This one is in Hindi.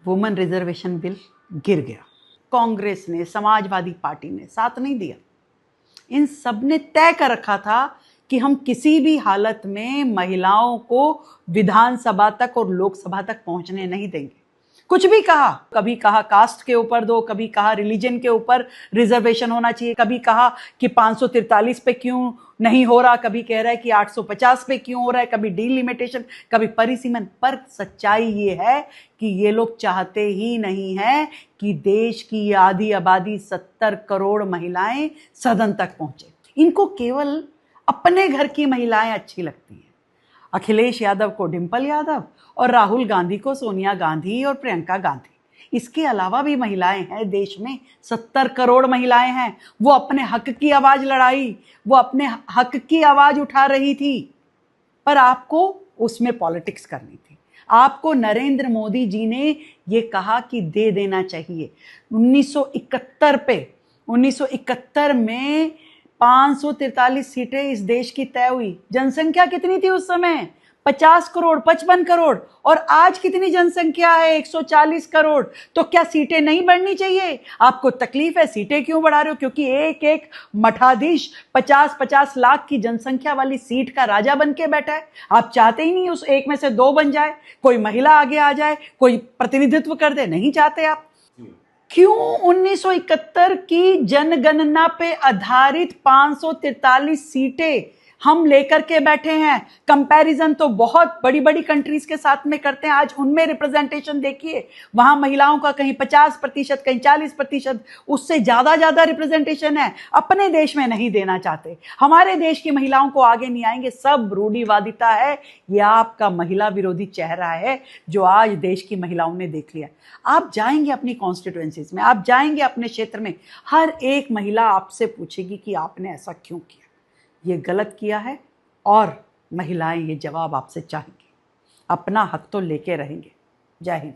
वुमेन रिजर्वेशन बिल गिर गया। कांग्रेस ने, समाजवादी पार्टी ने साथ नहीं दिया। इन सब ने तय कर रखा था कि हम किसी भी हालत में महिलाओं को विधानसभा तक और लोकसभा तक पहुंचने नहीं देंगे। कुछ भी कहा, कभी कहा कास्ट के ऊपर दो, कभी कहा रिलीजन के ऊपर रिजर्वेशन होना चाहिए, कभी कहा कि 543 पे क्यों नहीं हो रहा, कभी कह रहा है कि 850 पे क्यों हो रहा है, कभी डिलिमिटेशन, कभी परिसीमन। पर सच्चाई ये है कि ये लोग चाहते ही नहीं है कि देश की आधी आबादी 70 करोड़ महिलाएं सदन तक पहुंचे। इनको केवल अपने घर की महिलाएं अच्छी लगती हैं। अखिलेश यादव को डिंपल यादव और राहुल गांधी को सोनिया गांधी और प्रियंका गांधी। इसके अलावा भी महिलाएं हैं देश में, 70 करोड़ महिलाएं हैं। वो अपने हक की आवाज लड़ाई, वो अपने हक की आवाज उठा रही थी, पर आपको उसमें पॉलिटिक्स करनी थी। आपको नरेंद्र मोदी जी ने ये कहा कि दे देना चाहिए। 1971 में 543 सीटें इस देश की तय हुई। जनसंख्या कितनी थी उस समय? 50 करोड़, 55 करोड़। और आज कितनी जनसंख्या है? 140 करोड़। तो क्या सीटें नहीं बढ़नी चाहिए? आपको तकलीफ है, सीटें क्यों बढ़ा रहे हो? क्योंकि एक एक मठाधीश 50-50 लाख की जनसंख्या वाली सीट का राजा बन के बैठा है। आप चाहते ही नहीं उस एक में से दो बन जाए, कोई महिला आगे आ जाए, कोई प्रतिनिधित्व कर दे। नहीं चाहते आप। क्यों 1971 की जनगणना पे आधारित 543 सीटें हम लेकर के बैठे हैं? कंपैरिजन तो बहुत बड़ी बड़ी कंट्रीज के साथ में करते हैं। आज उनमें रिप्रेजेंटेशन देखिए, वहां महिलाओं का कहीं 50%, कहीं 40%, उससे ज्यादा रिप्रेजेंटेशन है। अपने देश में नहीं देना चाहते, हमारे देश की महिलाओं को आगे नहीं आएंगे। सब रूढ़िवादिता है। यह आपका महिला विरोधी चेहरा है जो आज देश की महिलाओं ने देख लिया। आप जाएंगे अपनी कॉन्स्टिट्यूएंसीज में, आप जाएंगे अपने क्षेत्र में, हर एक महिला आपसे पूछेगी कि आपने ऐसा क्यों किया, ये गलत किया है। और महिलाएं ये जवाब आपसे चाहेंगी। अपना हक तो लेके रहेंगे। जय हिंद।